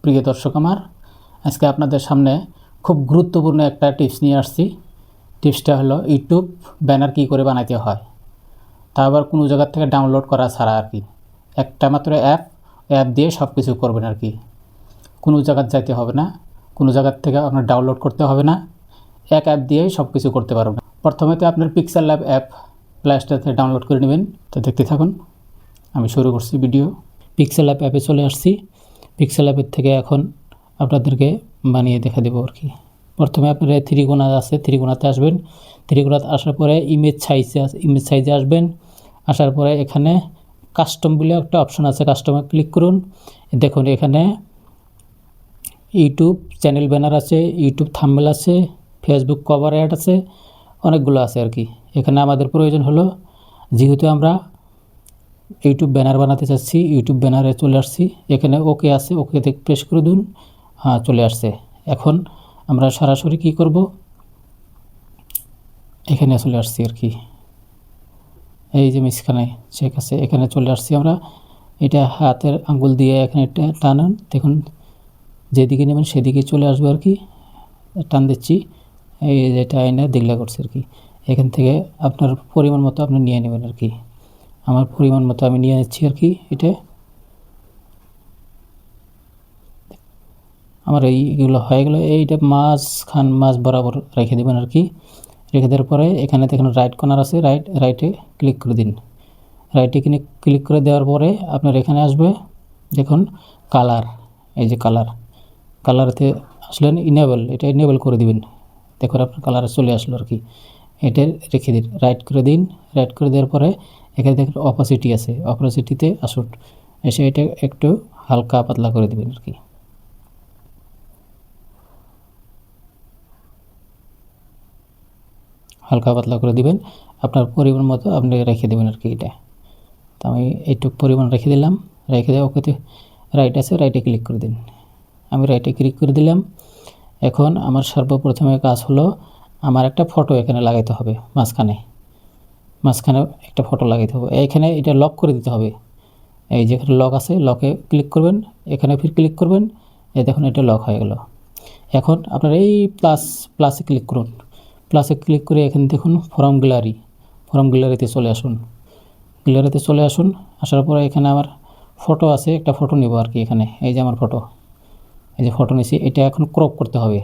প্রিয় দর্শক আমার, আজকে আপনাদের সামনে খুব গুরুত্বপূর্ণ একটা টিপস নিয়ে আসছি। টিপসটা হলো ইউটিউব ব্যানার কী করে বানাইতে হয়, তা আবার কোনো জায়গা থেকে ডাউনলোড করা ছাড়া আর কি। একটা মাত্র অ্যাপ দিয়ে সব কিছু করবেন আর কি। কোনো জায়গায় যাইতে হবে না, কোনো জায়গার থেকে আপনার ডাউনলোড করতে হবে না, এক অ্যাপ দিয়েই সব কিছু করতে পারবেন। প্রথমে তো আপনার pixel lab app play store থেকে ডাউনলোড করে নেবেন। তো দেখতে থাকুন, আমি শুরু করছি ভিডিও। পিক্সেল অ্যাপে চলে আসছি। পিক্সেল অ্যাপের থেকে এখন আপনাদেরকে বানিয়ে দেখা দেবো আর কি। প্রথমে আপনারা ত্রিকোণা আছে, ত্রিকোণাতে আসবেন। ত্রিকোণাতে আসার পরে ইমেজ সাইজে আসবেন। আসার পরে এখানে কাস্টম বলে একটা অপশন আছে, কাস্টমে ক্লিক করুন। দেখুন এখানে ইউটিউব চ্যানেল ব্যানার আছে, ইউটিউব থাম্বনেল আছে, ফেসবুক কভার অ্যাড আছে, অনেকগুলো আছে আর কি। এখানে আমাদের প্রয়োজন হলো, যেহেতু আমরা ইউটিউব ব্যানার বানাতে চাচ্ছি, ইউটিউব ব্যানারে চলে আসছি। এখানে ওকে আছে, ওকেতে প্রেস করে দিন। হ্যাঁ, চলে আসছে। এখন আমরা সরাসরি কি করব, এখানে চলে আসছি আর কি। এই যে মাঝখানে চেক আছে, এখানে চলে আসছি আমরা। এটা হাতের আঙ্গুল দিয়ে এখানে টানান, দেখুন যেদিকে নেবেন সেদিকে চলে আসবে আর কি। টান দিচ্ছি, এই যেটা আইনে দিগলা করছে আর কি। এখান থেকে আপনার পরিমাণ মতো আপনি নিয়ে নেবেন আর কি। আমার পরিমাণ মতো আমি নিয়ে নিচ্ছি আর কি। এটা আমার এইগুলো হয়ে গেলো। এইটা মাছ বরাবর রেখে দেবেন আর কি। রেখে দেওয়ার পরে এখানে দেখুন রাইট কর্নার আছে, রাইটে ক্লিক করে দিন। রাইটে ক্লিক করে দেওয়ার পরে আপনার এখানে আসবে, দেখুন কালার, এই যে কালারতে আসলেন, এটা ইনেবল করে দিবেন। দেখুন আপনার কালার চলে আসলো আর কি। এটা রেখে দিন, রাইট করে দিন। রাইট করে দেওয়ার পরে এখানে দেখুন অপাসিটি আছে, অপাসিটিতে আসুন। এসে এটা একটু হালকা পাতলা করে দেবেন আর কি। হালকা পাতলা করে দিবেন, আপনার পরিমাণ মতো আপনি রেখে দেবেন আর কি। এটা তো আমি এইটুকু পরিমাণ রেখে দিলাম। রেখে দেওয়া ওকে, রাইট আছে, রাইটে ক্লিক করে দিন। আমি রাইটে ক্লিক করে দিলাম। এখন আমার সর্বপ্রথমে কাজ হলো, আমার একটা ফটো এখানে লাগাইতে হবে। মাঝখানে একটা ফটো লাগাইতে হবে। এইখানে এটা লক করে দিতে হবে। এই যেখানে লক আছে, লকে ক্লিক করবেন। এখানে ফির ক্লিক করবেন, এই দেখুন এটা লক হয়ে গেল। এখন আপনার এই প্লাসে ক্লিক করুন। প্লাসে ক্লিক করে এখানে দেখুন ফর্ম গ্যালারিতে চলে আসুন। আসার পরে এখানে আমার ফটো আছে, একটা ফটো নেব আর কি। এখানে এই যে আমার ফটো, এই যে ফটো নিয়েছি। এটা এখন ক্রপ করতে হবে,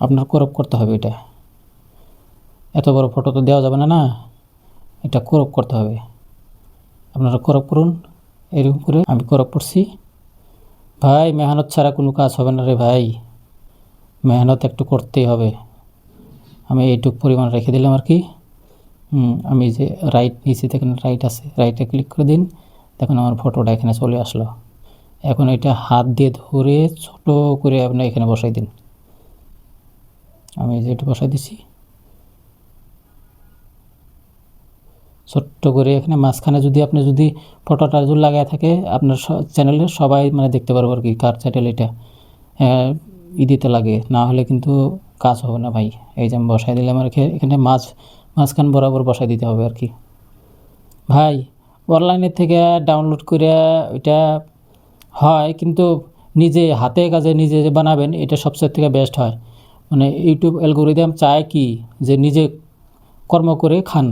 আপনার ক্রপ করতে হবে। এটা এত বড় ফটো তো দেওয়া যাবে না, এটা ক্রপ করতে হবে। আপনারা ক্রপ করুন, এরকম করে আমি ক্রপ করছি। ভাই মেহনত ছাড়া কোনো কাজ হবে না রে ভাই, মেহনত একটু করতেই হবে। আমি এইটুক পরিমাণ রেখে দিলাম আর কি। আমি যে রাইট নিচে দেখেন রাইট আছে, রাইটে ক্লিক করে দিন। দেখুন আমার ফটোটা এখানে চলে আসলো। এখন এটা হাত দিয়ে ধরে ছোট করে আপনি এখানে বসাই দিন। আমি যেটা বসাই দিছি ছোট্ট করে এখানে মাঝখানে, যদি ফটোটা যদি লাগায় থাকে আপনার চ্যানেলে সবাই দেখতে পারবো আর কি, কার চ্যানেল এটা দিতে লাগে। না হলে কিন্তু কাজ হবে না ভাই। এই যে আমি বসাই দিলাম আর কি। এখানে মাঝখান বরাবর বসাই দিতে হবে আর কি। ভাই অনলাইনের থেকে ডাউনলোড করে এটা হয়, কিন্তু নিজে হাতে কাজে নিজে যে বানাবেন এটা সবচেয়ে থেকে বেস্ট হয়। ইউটিউব অ্যালগরিদম চায় কি, যে নিজে কর্ম করে খান,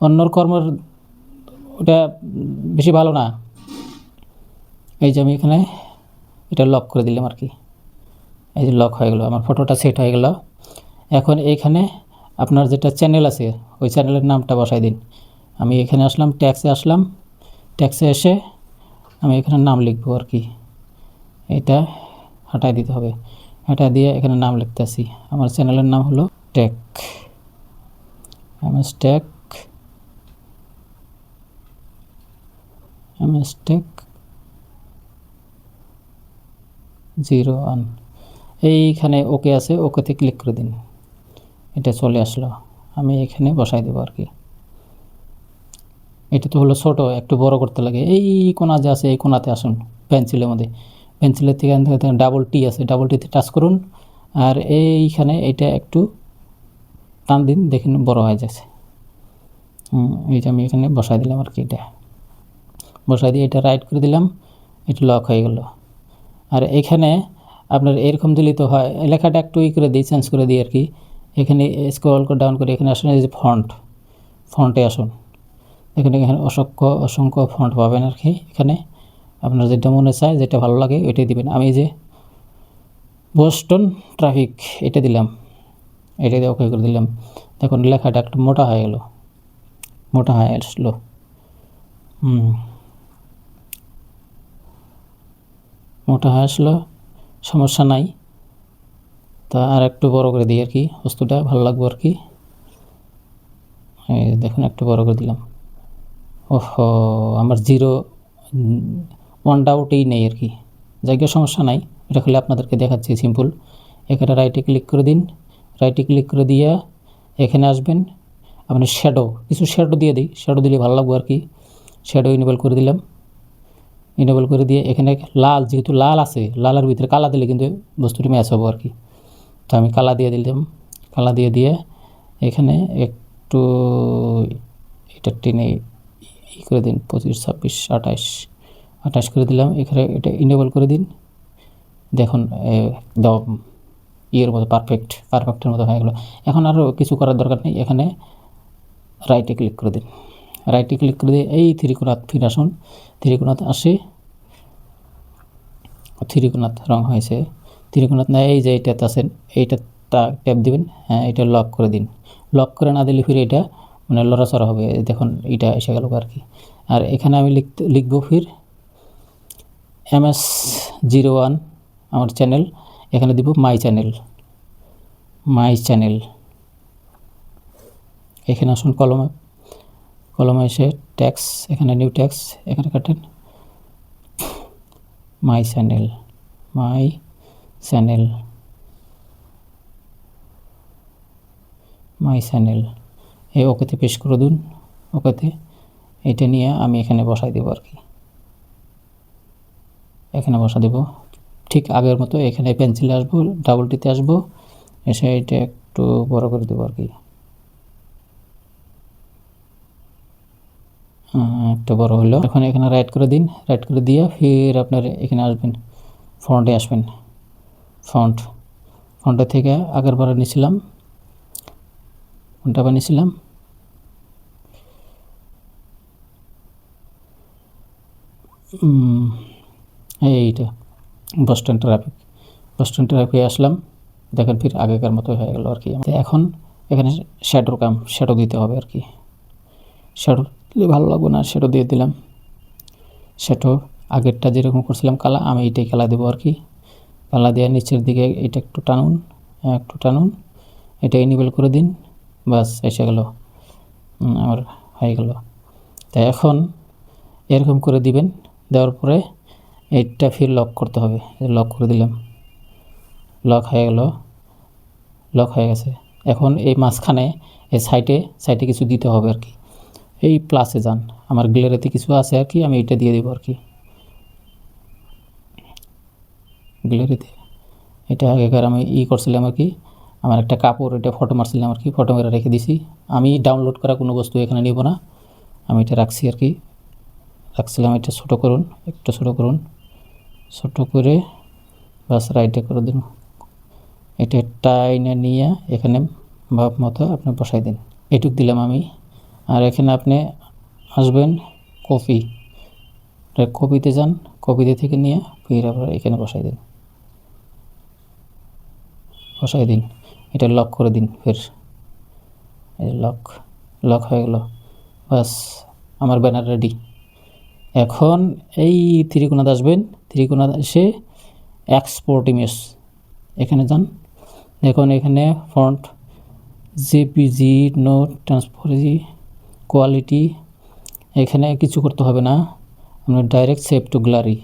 অন্যর কর্মের ওটা বেশি ভালো না। এই যে আমি এখানে এটা লক করে দিলাম আর কি। এই যে লক হয়ে গেল, আমার ফটোটা সেট হয়ে গেল। এখন এইখানে আপনার যেটা চ্যানেল আছে ওই চ্যানেলের নামটা বসাই দিন। আমি এখানে আসলাম, ট্যাক্সে এসে আমি এখানে নাম লিখবো আর কি। এটা হাঁটাই দিতে হবে, হাঁটা দিয়ে এখানে নাম লিখতেছি। আমার চ্যানেলের নাম হলো টেক01। এইখানে ওকে আছে, ওকেতে ক্লিক করে দিন। এটা চলে আসলো, আমি এখানে বসাই দেবো আর কি। এটা তো হলো ছোটো, একটু বড় করতে লাগে। এই কোণা যে আছে এই কোণাতে আসুন, পেন্সিলের থেকে ডাবল টি আছে, ডাবল টিতে টাচ করুন। আর এইখানে এটা একটু টান দিন, দেখুন বড় হয়ে যাচ্ছে। এই যে আমি এখানে বসাই দিলাম আর কি। এটা বসাই দিয়ে এটা রাইট করে দিলাম, এটা লক হয়ে গেল। আর এখানে আপনার এরকম দিলেই তো হয়, লেখাটা একটু করে দিই, চেঞ্জ করে দিই আর কি। এখানে স্ক্রল করে ডাউন করে এখানে আসুন, এই যে ফন্টে আসুন। এখানে অসংখ্য ফন্ট পাবেন আর কি। এখানে আপনার যেটা মনে চায়, যেটা ভালো লাগে ওইটাই দিবেন। আমি যে বোস্টন ট্রাফিক এটা দিলাম, এটা দিয়ে ওকে করে দিলাম। দেখুন লেখাটা একটু মোটা হয়ে গেল, মোটা হয়ে আসলো। মোটা হয়ে আসলো, সমস্যা নাই। তা আর একটু বড় করে দিই আর কি, বস্তুটা ভালো লাগবে আর কি। দেখুন একটু বড় করে দিলাম। ওহো, আমার 1 ডাউটেই নেই আর কি। জায়গায় সমস্যা নাই, এটা খুলে আপনাদেরকে দেখাচ্ছি সিম্পল। এখানে রাইটে ক্লিক করে দিন, রাইটে ক্লিক করে দিয়ে এখানে আসবেন। আপনি কিছু শ্যাডো দিয়ে দিই, শ্যাডো দিলে ভালো লাগবে আর কি। শ্যাডো ইনেবল করে দিলাম, ইনেবল করে দিয়ে এখানে লাল, যেহেতু লাল আছে, লালের ভিতরে কালা দিলে কিন্তু বস্তুটি ম্যাচ হবো আর কি। তো আমি কালা দিয়ে দিলাম, কালা দিয়ে এখানে একটু এটা টেনে করে দিন, 25, 26, 28 করে দিলাম। এখানে এটা ইনেবল করে দিন। দেখুন একদম ইয়ের মতো পারফেক্টের মতো হয়ে গেলো। এখন আরও কিছু করার দরকার নেই। এখানে রাইটে ক্লিক করে দিন, রাইটে ক্লিক করে দিয়ে এই ত্রিকোণাত ফিরে আসুন। ত্রিকোণাত আসে, ত্রিকোণাত রং হয়েছে। ত্রিকোণাত না, এই যে এইটাতে আছেন, এইটা ট্যাপ দিবেন। হ্যাঁ, এটা লক করে দিন। লক করে না দিলে ফিরে এটা মানে লড়াচড়া হবে। দেখুন এটা এসে গেল আর কি। আর এখানে আমি লিখব ফির MS01 আমার চ্যানেল। এখানে দিব মাই চ্যানেল। এখানে আসুন, কলমে এসে ট্যাক্স, এখানে নিউ ট্যাক্স, এখানে কাটেন মাই চ্যানেল। এই ওকেতে পেশ করে দিন। ওকেতে এটা নিয়ে আমি এখানে বসাই দেবো আর কি। এখানে বসা দেব ঠিক আগের মতো। এখানে পেন্সিলে আসবো, ডাবল টিতে আসবো, এসে এটা একটু বড় করে দেবো আর কি। একটু বড় হলো। এখন এখানে রাইট করে দিন, রাইট করে দিয়ে ফির আপনার এখানে আসবেন, ফন্টে আসবেন। ফন্টে থেকে আগের বার নিয়েছিলাম, ফন্টটা বানিয়েছিলাম। এইটা বস্টন ট্রাফিক আসলাম। দেখেন ফির আগেকার মতো হয়ে গেল আর কি। এখন এখানে শ্যাডো দিতে হবে আর কি। শ্যাডো দিলে ভালো লাগবে না, শ্যাডো দিয়ে দিলাম। শ্যাডো আগেরটা যেরকম করছিলাম কালা, আমি এইটাই কালা দেবো আর কি। কালা দিয়ে নিচের দিকে এটা একটু টানুন, এটা ইনেবল করে দিন। বাস এসে গেল, আমার হয়ে গেল। তাই এখন এরকম করে দিবেন। দেওয়ার পরে এইটা ফির লক করতে হবে। লক করে দিলাম, লক হয়ে গেছে। এখন এই মাঝখানে এই সাইডে কিছু দিতে হবে আর কি। এই প্লাসে যান, আমার গ্যালারিতে কিছু আছে আর কি, আমি এটা দিয়ে দেবো আর কি। গ্যালারিতে এটা আগেকার আমি করছিলাম আর কি, আমার একটা কাপড়, এটা ফটো মারছিলাম আর কি, ফটো মেরে রেখে দিছি। আমি ডাউনলোড করা কোনো বস্তু এখানে নিব না, আমি এটা রাখছি আর কি। রাখছিলাম, এটা ছোটো করুন, একটু ছোটো করে বাস রাইটে করে দিন। এটা টাইনে নিয়ে এখানে ভাব মতো আপনি বসাই দিন। এটুক দিলাম আমি। আর এখানে আপনি আসবেন কপিতে যান, কপিতে থেকে নিয়ে ফির আবার এখানে বসাই দিন। এটা লক করে দিন ফির। এই লক হয়ে গেল। বাস আমার ব্যানার রেডি। এখন এই ত্রিকোণাত আসবেন, ত্রিকোণাত এসে এক্সপোর্ট ইমেজ এখানে যান। দেখুন এখানে font JPG, no transparency, quality, এখানে কিছু করতে হবে না, আমরা ডাইরেক্ট সেভ টু গ্যালারি।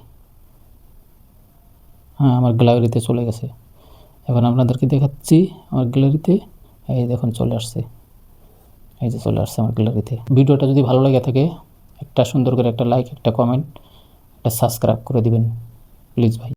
আমার গ্যালারিতে চলে গেছে। এখন আপনাদেরকে দেখাচ্ছি আমার গ্যালারিতে, এই দেখুন চলে আসছে, এই যে চলে আসছে আমার গ্যালারিতে। ভিডিওটা যদি ভালো লাগে থাকে একটা সুন্দর করে একটা লাইক, একটা কমেন্ট, একটা সাবস্ক্রাইব করে দিবেন প্লিজ ভাই।